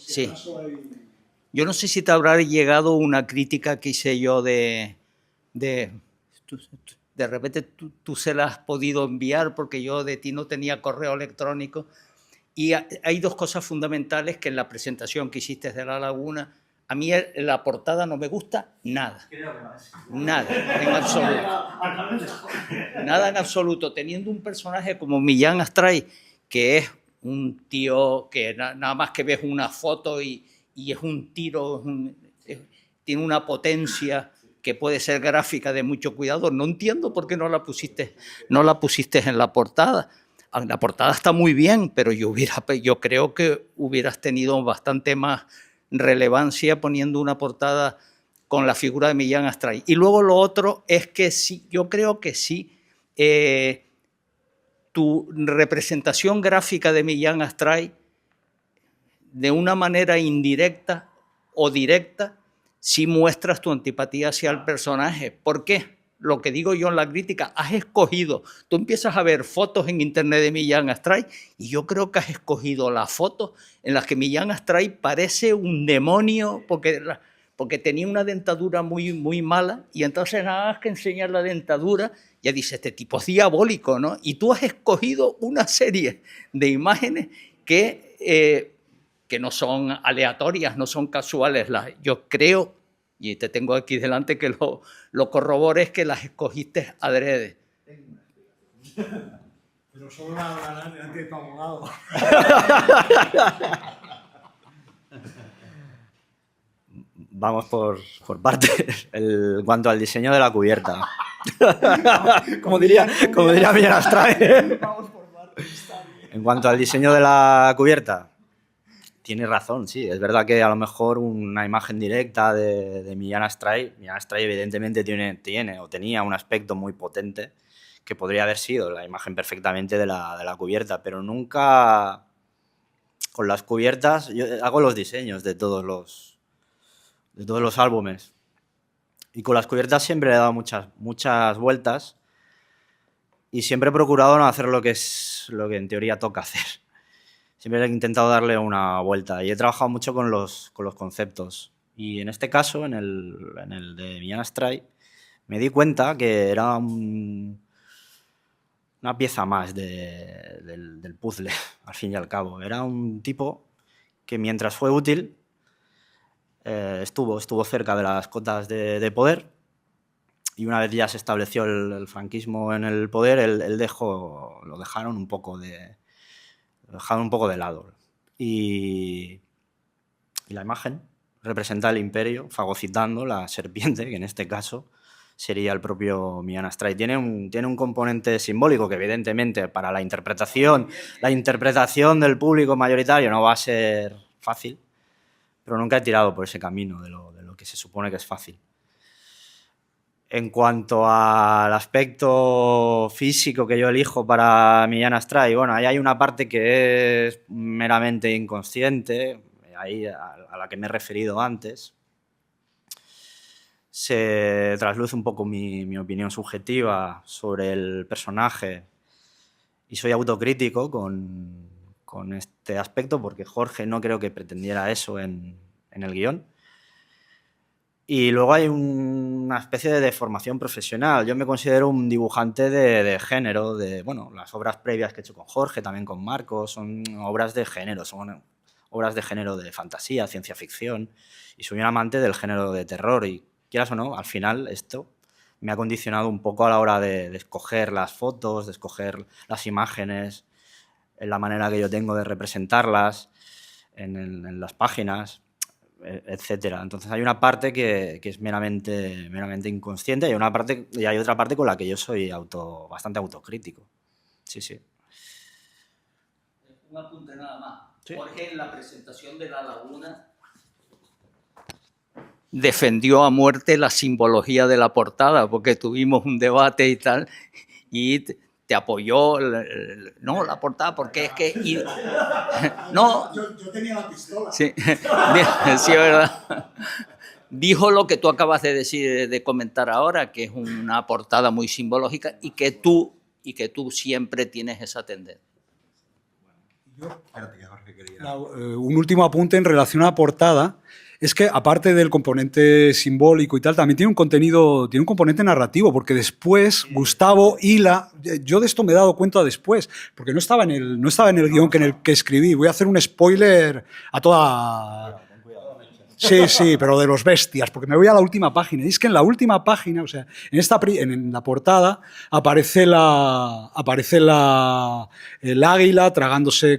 G: Yo no sé si te habrá llegado una crítica que hice yo de repente tú se la has podido enviar porque yo de ti no tenía correo electrónico. Y hay dos cosas fundamentales que en la presentación que hiciste de La Laguna, a mí la portada no me gusta nada. Nada, en absoluto. Nada en absoluto. Teniendo un personaje como Millán Astray, que es un tío que nada más que ves una foto y es un tiro, tiene una potencia que puede ser gráfica de mucho cuidado. No entiendo por qué no la pusiste en la portada. La portada está muy bien, pero yo creo que hubieras tenido bastante más relevancia poniendo una portada con la figura de Millán Astray. Y luego lo otro es que sí, yo creo que sí, tu representación gráfica de Millán Astray, de una manera indirecta o directa, sí muestras tu antipatía hacia el personaje. ¿Por qué? Lo que digo yo en la crítica, tú empiezas a ver fotos en internet de Millán Astray y yo creo que has escogido las fotos en las que Millán Astray parece un demonio porque tenía una dentadura muy, muy mala y entonces nada más que enseñar la dentadura ya dice, este tipo es diabólico, ¿no? Y tú has escogido una serie de imágenes que no son aleatorias, no son casuales. Yo creo, y te tengo aquí delante que lo corrobores, que las escogiste adrede.
D: Pero solo la hablarán delante de tu abogado.
E: Vamos por partes. En cuanto al diseño de la cubierta. como diría Millán Astray. En cuanto al diseño de la cubierta, tienes razón, sí. Es verdad que a lo mejor una imagen directa de Millán Astray evidentemente tenía un aspecto muy potente que podría haber sido la imagen perfectamente de la cubierta, pero nunca con las cubiertas. Yo hago los diseños de todos los álbumes y con las cubiertas siempre le he dado muchas vueltas y siempre he procurado no hacer lo que en teoría toca hacer. Siempre he intentado darle una vuelta y he trabajado mucho con los conceptos. Y en este caso, en el de Millán Astray, me di cuenta que era una pieza más del puzzle, al fin y al cabo. Era un tipo que mientras fue útil, estuvo cerca de las cotas de poder y una vez ya se estableció el franquismo en el poder, lo dejaron un poco de lado. Y la imagen representa el imperio fagocitando la serpiente, que en este caso sería el propio Millán Astray. Tiene un componente simbólico que evidentemente para la interpretación del público mayoritario no va a ser fácil, pero nunca he tirado por ese camino de lo que se supone que es fácil. En cuanto al aspecto físico que yo elijo para Millán Astray, bueno, ahí hay una parte que es meramente inconsciente, ahí a la que me he referido antes. Se trasluce un poco mi opinión subjetiva sobre el personaje y soy autocrítico con este aspecto porque Jorge no creo que pretendiera eso en el guión. Y luego hay una especie de deformación profesional. Yo me considero un dibujante de género. Las obras previas que he hecho con Jorge, también con Marcos, son obras de género. Son obras de género de fantasía, ciencia ficción. Y soy un amante del género de terror. Y quieras o no, al final esto me ha condicionado un poco a la hora de escoger las fotos, de escoger las imágenes. es la manera que yo tengo de representarlas en las páginas, etcétera. Entonces hay una parte que es meramente inconsciente y hay otra parte con la que yo soy bastante autocrítico. Sí, sí.
G: Un apunte nada más.
E: Sí.
G: Jorge, en la presentación de La Laguna, defendió a muerte la simbología de la portada, porque tuvimos un debate y tal, y te apoyó, no, la portada, porque es que... no,
D: Yo tenía la pistola.
G: sí, sí, es verdad. Dijo lo que tú acabas de decir, de comentar ahora, que es una portada muy simbológica y que tú siempre tienes esa tendencia.
D: Un último apunte en relación a la portada es que, aparte del componente simbólico y tal, también tiene un componente narrativo, porque después Gustavo hila. Yo de esto me he dado cuenta después, porque no estaba en el guión en el que escribí. Voy a hacer un spoiler a toda... Sí, pero de los bestias, porque me voy a la última página. Y es que en la última página, o sea, en la portada, aparece el águila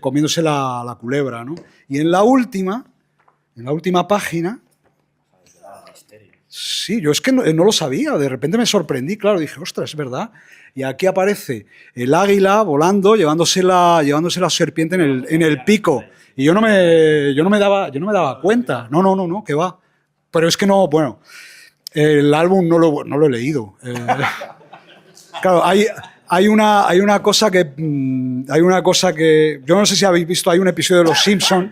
D: comiéndose la culebra, ¿no? Y en la última página... Sí, yo es que no lo sabía, de repente me sorprendí, claro, dije, ostras, es verdad. Y aquí aparece el águila volando, llevándose la serpiente en el pico. Y yo no me daba cuenta. No, que va. Pero es que no, bueno, el álbum no lo he leído. Claro, hay una cosa que yo no sé si habéis visto, hay un episodio de Los Simpson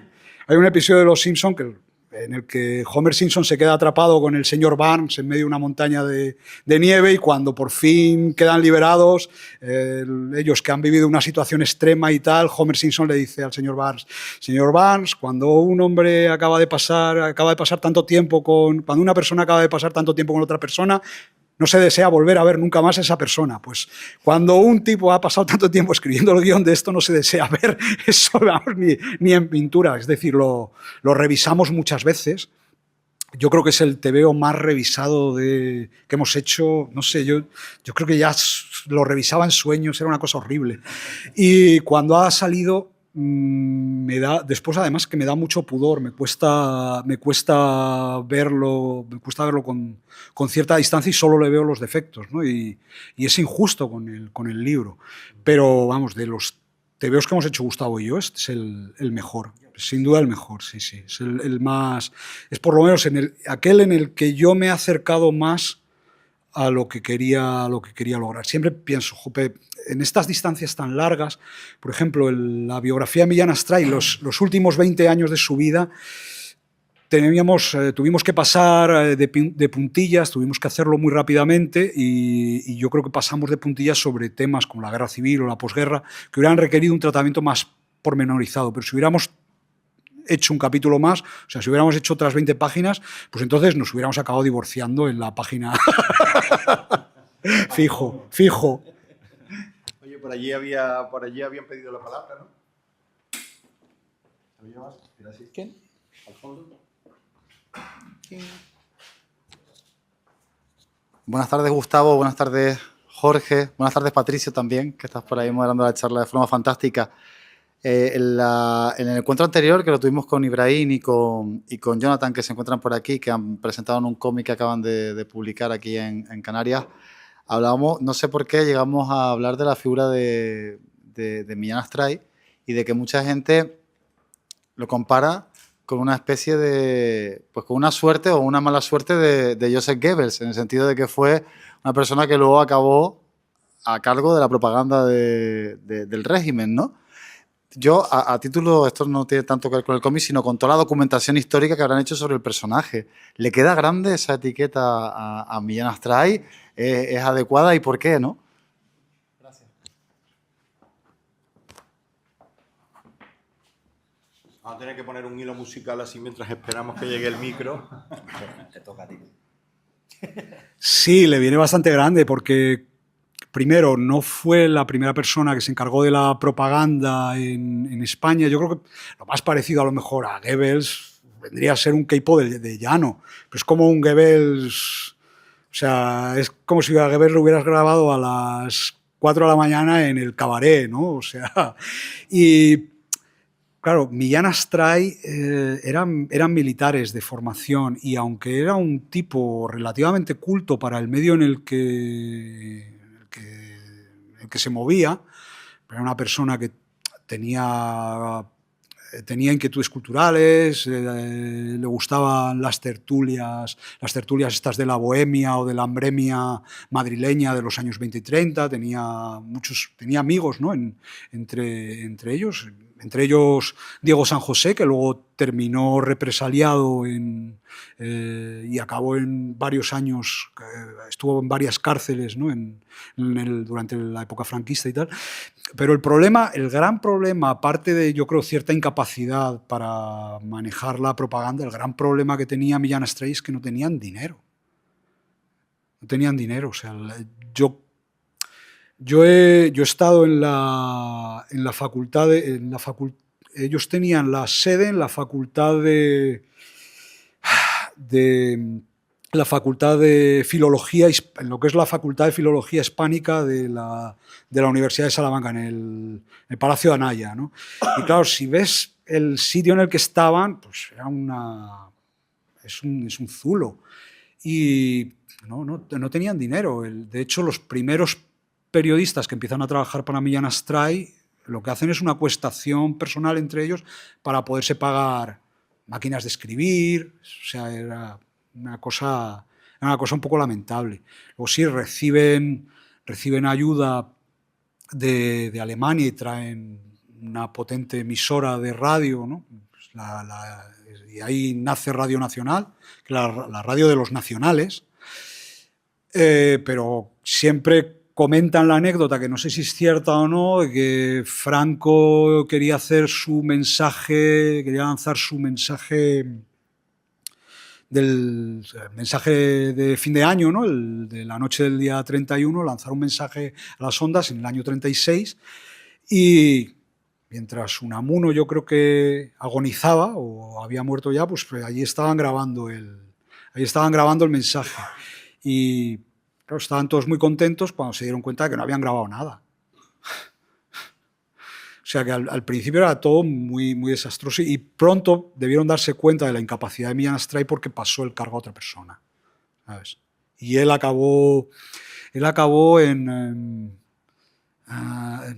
D: en el que Homer Simpson se queda atrapado con el señor Barnes en medio de una montaña de nieve, y cuando por fin quedan liberados, ellos que han vivido una situación extrema y tal, Homer Simpson le dice al señor Barnes, cuando un hombre acaba de pasar tanto tiempo cuando una persona acaba de pasar tanto tiempo con otra persona, no se desea volver a ver nunca más a esa persona. Pues cuando un tipo ha pasado tanto tiempo escribiendo el guión de esto, no se desea ver eso, vamos, ni en pintura. Es decir, lo revisamos muchas veces. Yo creo que es el TVO más revisado que hemos hecho. No sé, yo creo que ya lo revisaba en sueños, era una cosa horrible. Y cuando ha salido... después además que me da mucho pudor, me cuesta verlo con cierta distancia, y solo le veo los defectos, ¿no? Y es injusto con el libro, pero vamos, de los TVOs que hemos hecho Gustavo y yo, este es el mejor, sin duda el mejor, sí, es el más, es por lo menos aquel en el que yo me he acercado más a lo que quería lograr. Siempre pienso, jope, en estas distancias tan largas, por ejemplo, la biografía de Millán Astray, los últimos 20 años de su vida, tuvimos que pasar de puntillas, tuvimos que hacerlo muy rápidamente, y yo creo que pasamos de puntillas sobre temas como la guerra civil o la posguerra, que hubieran requerido un tratamiento más pormenorizado, pero si hubiéramos hecho un capítulo más, o sea, si hubiéramos hecho otras 20 páginas, pues entonces nos hubiéramos acabado divorciando en la página. Fijo.
C: Oye, por allí habían pedido la palabra, ¿no? ¿Quién? Al fondo.
H: Buenas tardes, Gustavo. Buenas tardes, Jorge. Buenas tardes, Patricio, también, que estás por ahí moderando la charla de forma fantástica. En el encuentro anterior, que lo tuvimos con Ibrahim y con Jonathan, que se encuentran por aquí, que han presentado en un cómic que acaban de publicar aquí en Canarias, hablábamos, no sé por qué, llegamos a hablar de la figura de Millán Astray, y de que mucha gente lo compara con una especie de, pues con una suerte o una mala suerte de Joseph Goebbels, en el sentido de que fue una persona que luego acabó a cargo de la propaganda del régimen, ¿no? Yo, a título, esto no tiene tanto que ver con el cómic, sino con toda la documentación histórica que habrán hecho sobre el personaje. ¿Le queda grande esa etiqueta a Millán Astray? ¿Es adecuada y por qué, no? Gracias.
C: Vamos a tener que poner un hilo musical así mientras esperamos que llegue el micro.
E: Te toca a ti.
D: Sí, le viene bastante grande porque... Primero, no fue la primera persona que se encargó de la propaganda en España. Yo creo que lo más parecido a lo mejor a Goebbels vendría a ser un Queipo de llano. Pero es como un Goebbels... O sea, es como si a Goebbels lo hubieras grabado a las 4 de la mañana en el cabaret, ¿no? O sea, y claro, Millán Astray eran militares de formación y aunque era un tipo relativamente culto para el medio en el que se movía, era una persona que tenía inquietudes culturales, le gustaban las tertulias estas de la bohemia o de la ambremia madrileña de los años 20 y 30, tenía amigos, ¿no? entre ellos Diego San José, que luego terminó represaliado y acabó en varios años, estuvo en varias cárceles, ¿no? Durante la época franquista y tal. Pero el gran problema, aparte de, yo creo, cierta incapacidad para manejar la propaganda, el gran problema que tenía Millán Astray es que no tenían dinero. No tenían dinero. O sea, yo he estado en la facultad ellos tenían la sede en la facultad de Filología, en lo que es la Facultad de Filología Hispánica de la Universidad de Salamanca, en el Palacio de Anaya, ¿no? Y claro, si ves el sitio en el que estaban, pues era es un zulo. Y no tenían dinero. De hecho, los primeros periodistas que empiezan a trabajar para Millán Astray lo que hacen es una acuestación personal entre ellos para poderse pagar máquinas de escribir. O sea, era una cosa un poco lamentable. Luego sí reciben ayuda de Alemania y traen una potente emisora de radio, ¿no? Pues y ahí nace Radio Nacional, que es la radio de los nacionales, pero siempre comentan la anécdota, que no sé si es cierta o no, de que Franco quería lanzar su mensaje de fin de año, ¿no? De la noche del día 31, lanzar un mensaje a las ondas en el año 36, y mientras Unamuno, yo creo que agonizaba o había muerto ya, pues allí estaban grabando el mensaje. Y claro, estaban todos muy contentos cuando se dieron cuenta de que no habían grabado nada. O sea que al principio era todo muy, muy desastroso y pronto debieron darse cuenta de la incapacidad de Millán Astray porque pasó el cargo a otra persona, ¿sabes? Y él acabó en...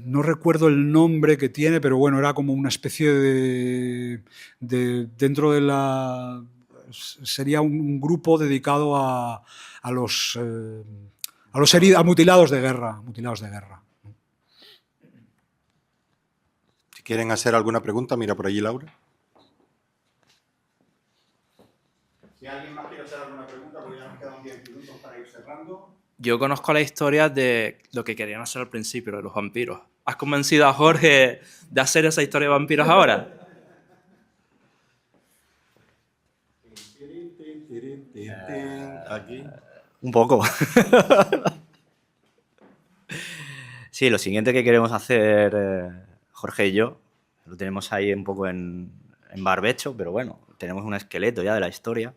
D: no recuerdo el nombre que tiene, pero bueno, era como una especie de dentro de la... Sería un grupo dedicado a los mutilados de guerra.
C: Si quieren hacer alguna pregunta, mira por allí, Laura. Si alguien más quiere hacer alguna pregunta, porque ya nos quedan 10 minutos para ir cerrando.
I: Yo conozco la historia de lo que querían hacer al principio, de los vampiros. ¿Has convencido a Jorge de hacer esa historia de vampiros ahora?
C: Aquí.
E: Un poco. Sí, lo siguiente que queremos hacer, Jorge y yo, lo tenemos ahí un poco en barbecho, pero bueno, tenemos un esqueleto ya de la historia.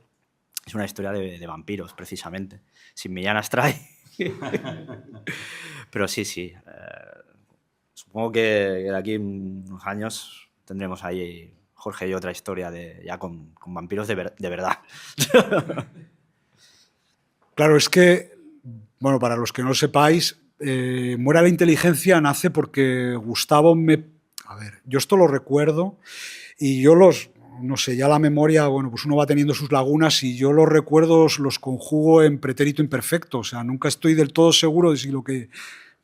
E: Es una historia de vampiros, precisamente. Sin Millán Astray. Pero sí. Supongo que de aquí unos años tendremos ahí, Jorge y yo, otra historia ya con vampiros de verdad.
D: Claro, es que, bueno, para los que no lo sepáis, Muera la inteligencia nace porque Gustavo A ver, yo esto lo recuerdo y yo no sé, ya la memoria, bueno, pues uno va teniendo sus lagunas y yo los recuerdos los conjugo en pretérito imperfecto, o sea, nunca estoy del todo seguro de si lo que,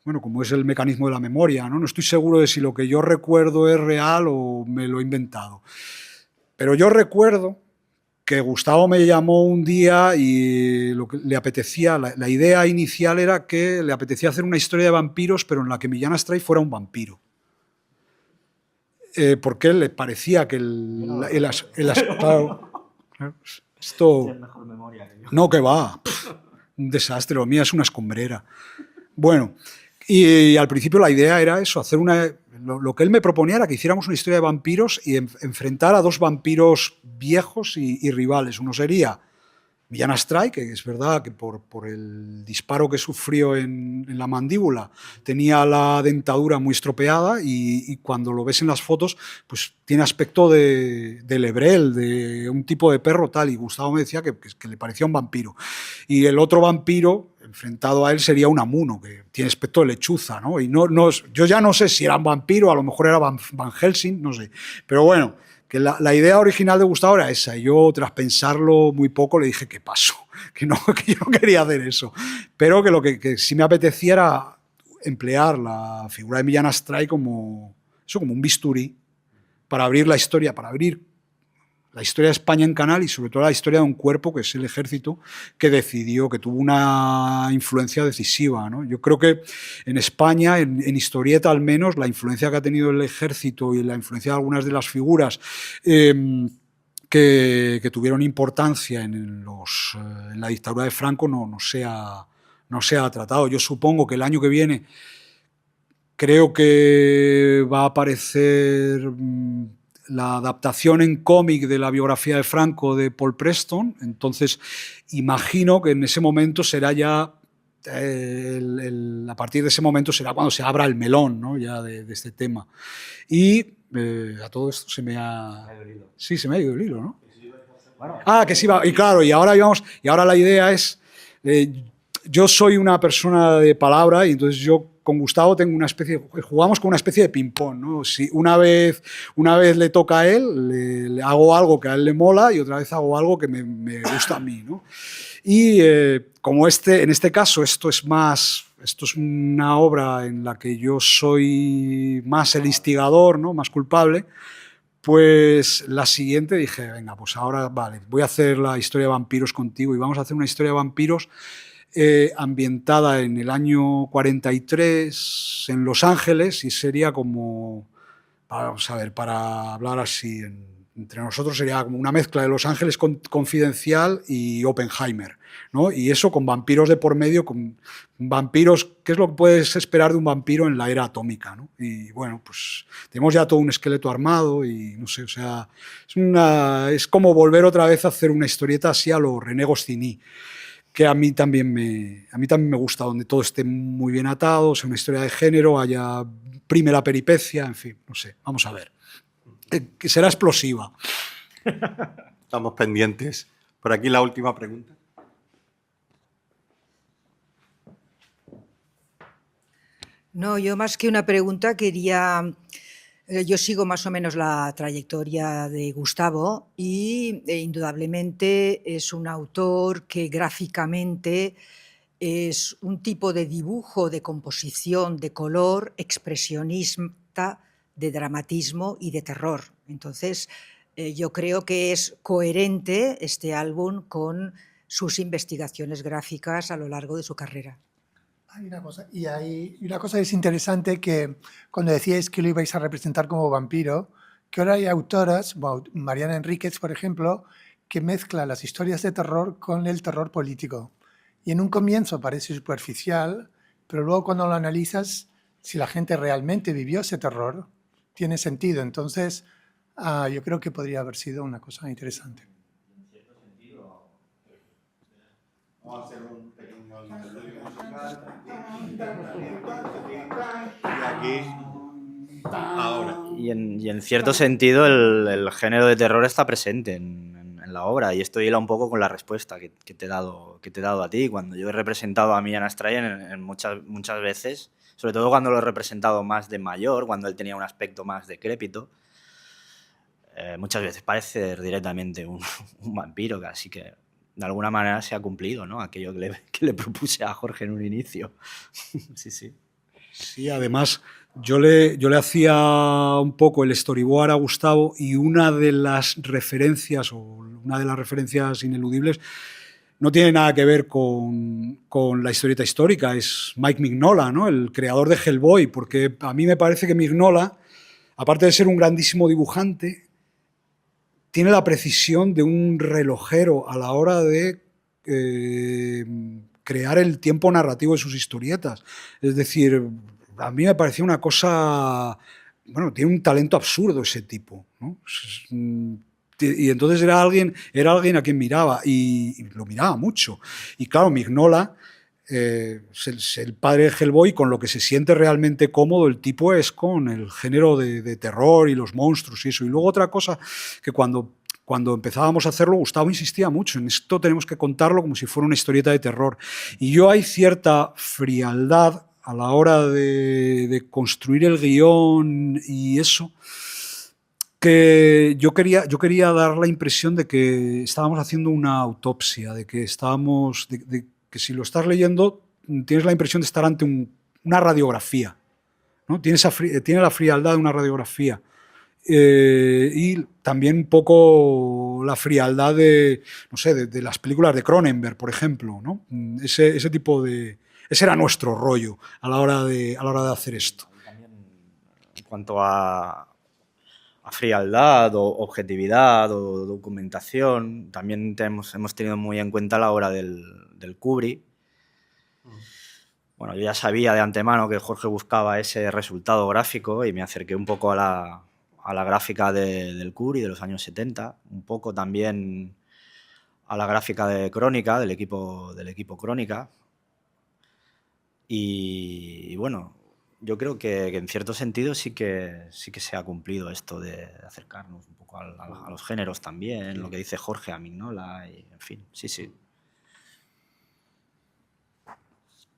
D: bueno, como es el mecanismo de la memoria, ¿no? No estoy seguro de si lo que yo recuerdo es real o me lo he inventado. Pero yo recuerdo que Gustavo me llamó un día y lo que le apetecía, la idea inicial era que le apetecía hacer una historia de vampiros, pero en la que Millán Astray fuera un vampiro. Porque le parecía que esto... No, que va. Un desastre, lo mío es una escombrera. Bueno, y al principio la idea era eso, hacer lo que él me proponía era que hiciéramos una historia de vampiros y enfrentar a dos vampiros viejos y rivales. Uno sería Millán Astray, que es verdad que por el disparo que sufrió en la mandíbula tenía la dentadura muy estropeada y cuando lo ves en las fotos, pues tiene aspecto de lebrel, de un tipo de perro tal, y Gustavo me decía que le parecía un vampiro. Y el otro vampiro enfrentado a él sería un Amuno, que tiene aspecto de lechuza, ¿no? Y yo ya no sé si era un vampiro, a lo mejor era Van Helsing, no sé. Pero bueno, que la idea original de Gustavo era esa. Y yo, tras pensarlo muy poco, le dije, ¿qué pasó? Que yo no quería hacer eso. Pero que lo que sí me apetecía era emplear la figura de Millán Astray como un bisturí para abrir la historia, de España en canal y sobre todo la historia de un cuerpo que es el ejército que decidió, que tuvo una influencia decisiva, ¿no? Yo creo que en España, en historieta al menos, la influencia que ha tenido el ejército y la influencia de algunas de las figuras que tuvieron importancia en la dictadura de Franco no se ha tratado. Yo supongo que el año que viene creo que va a aparecer la adaptación en cómic de la biografía de Franco de Paul Preston, entonces imagino que en ese momento será ya, a partir de ese momento será cuando se abra el melón, ¿no? Ya de este tema. Y a todo esto se me ha ido el hilo, ¿no? Que sí va, y claro, y ahora la idea es, yo soy una persona de palabra y entonces yo con Gustavo jugamos con una especie de ping-pong, ¿no? Si una vez le toca a él, le hago algo que a él le mola y otra vez hago algo que me gusta a mí, ¿no? Y como en este caso esto es una obra en la que yo soy más el instigador, ¿no? Más culpable, pues la siguiente dije, venga, pues ahora vale, voy a hacer la historia de vampiros contigo y vamos a hacer una historia de vampiros ambientada en el año 43 en Los Ángeles y sería como, vamos a ver, para hablar así entre nosotros sería como una mezcla de Los Ángeles Confidencial y Oppenheimer, ¿no? Y eso con vampiros de por medio, con vampiros, ¿qué es lo que puedes esperar de un vampiro en la era atómica, ¿no? Y bueno, pues tenemos ya todo un esqueleto armado y no sé, o sea, es como volver otra vez a hacer una historieta así a lo René Goscinny, que a mí también me gusta, donde todo esté muy bien atado, sea una historia de género, haya primera peripecia, en fin, no sé, vamos a ver. Que será explosiva.
C: Estamos pendientes. Por aquí la última pregunta.
J: No, yo más que una pregunta quería... Yo sigo más o menos la trayectoria de Gustavo y indudablemente es un autor que gráficamente es un tipo de dibujo, de composición, de color, expresionista, de dramatismo y de terror. Entonces, yo creo que es coherente este álbum con sus investigaciones gráficas a lo largo de su carrera.
K: Hay una cosa, una cosa es interesante que cuando decíais que lo ibais a representar como vampiro, que ahora hay autoras, Mariana Enríquez, por ejemplo, que mezcla las historias de terror con el terror político. Y en un comienzo parece superficial, pero luego cuando lo analizas, si la gente realmente vivió ese terror, tiene sentido. Entonces, yo creo que podría haber sido una cosa interesante.
C: En cierto sentido, vamos a hacer un pequeño interludio musical. Y aquí, ahora.
E: Y en cierto sentido el género de terror está presente en la obra y esto hila un poco con la respuesta que te he dado a ti. Cuando yo he representado a Millán Astray muchas veces, sobre todo cuando lo he representado más de mayor, cuando él tenía un aspecto más decrépito, muchas veces parece directamente un vampiro, así que de alguna manera se ha cumplido, ¿no? Aquello que le propuse a Jorge en un inicio. Sí, sí.
D: Sí, además yo le hacía un poco el storyboard a Gustavo y una de las referencias ineludibles no tiene nada que ver con la historieta histórica, es Mike Mignola, ¿no? El creador de Hellboy, porque a mí me parece que Mignola, aparte de ser un grandísimo dibujante, tiene la precisión de un relojero a la hora de crear el tiempo narrativo de sus historietas. Es decir, a mí me parecía una cosa... Bueno, tiene un talento absurdo ese tipo, ¿no? Y entonces era alguien a quien miraba y lo miraba mucho. Y claro, Mignola, es el padre de Hellboy, con lo que se siente realmente cómodo el tipo es con el género de terror y los monstruos y eso. Y luego otra cosa que cuando empezábamos a hacerlo, Gustavo insistía mucho en esto, tenemos que contarlo como si fuera una historieta de terror. Y yo hay cierta frialdad a la hora de construir el guión y eso, que yo quería dar la impresión de que estábamos haciendo una autopsia, de que estábamos, de que si lo estás leyendo tienes la impresión de estar ante una radiografía, ¿no? Tiene la frialdad de una radiografía. Y también un poco la frialdad de, no sé, de las películas de Cronenberg, por ejemplo, ¿no? Ese tipo de... Ese era nuestro rollo a la hora de hacer esto.
E: En cuanto a frialdad o objetividad o documentación, también hemos tenido muy en cuenta la hora del Kubrick. Bueno, yo ya sabía de antemano que Jorge buscaba ese resultado gráfico y me acerqué un poco a la gráfica del Kubrick de los años 70, un poco también a la gráfica de Crónica, del equipo Crónica. Y bueno, yo creo que en cierto sentido sí que se ha cumplido esto de acercarnos un poco a los géneros también, lo que dice Jorge, a Mignola, y en fin, sí.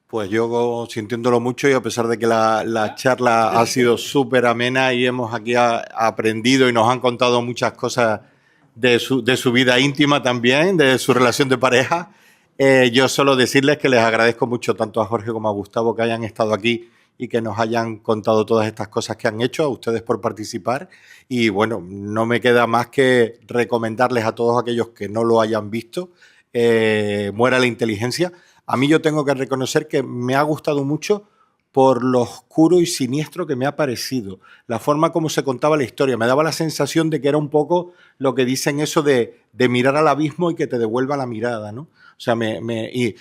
C: Pues yo, sintiéndolo mucho, y a pesar de que la charla ha sido súper amena y hemos aquí aprendido y nos han contado muchas cosas de su vida íntima también, de su relación de pareja, yo solo decirles que les agradezco mucho tanto a Jorge como a Gustavo que hayan estado aquí y que nos hayan contado todas estas cosas que han hecho, a ustedes por participar. Y bueno, no me queda más que recomendarles a todos aquellos que no lo hayan visto, Muera la inteligencia. A mí yo tengo que reconocer que me ha gustado mucho por lo oscuro y siniestro que me ha parecido. La forma como se contaba la historia. Me daba la sensación de que era un poco lo que dicen eso de mirar al abismo y que te devuelva la mirada, ¿no? O sea, y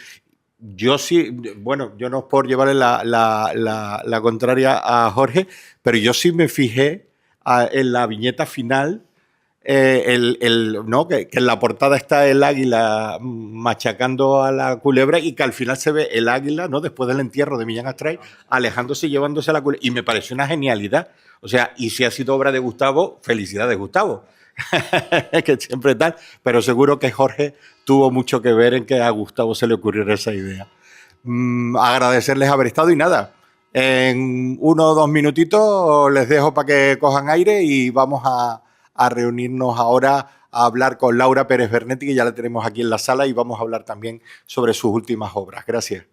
C: yo sí, bueno, yo no es por llevarle la contraria a Jorge, pero yo sí me fijé en la viñeta final, ¿no? que en la portada está el águila machacando a la culebra y que al final se ve el águila, ¿no? Después del entierro de Millán Astray, alejándose y llevándose a la culebra. Y me pareció una genialidad. O sea, y si ha sido obra de Gustavo, felicidades, Gustavo. Que siempre tal, pero seguro que Jorge tuvo mucho que ver en que a Gustavo se le ocurriera esa idea. Agradecerles haber estado y nada, en 1 o 2 minutitos les dejo para que cojan aire y vamos a reunirnos ahora a hablar con Laura Pérez Bernetti, que ya la tenemos aquí en la sala, y vamos a hablar también sobre sus últimas obras. Gracias.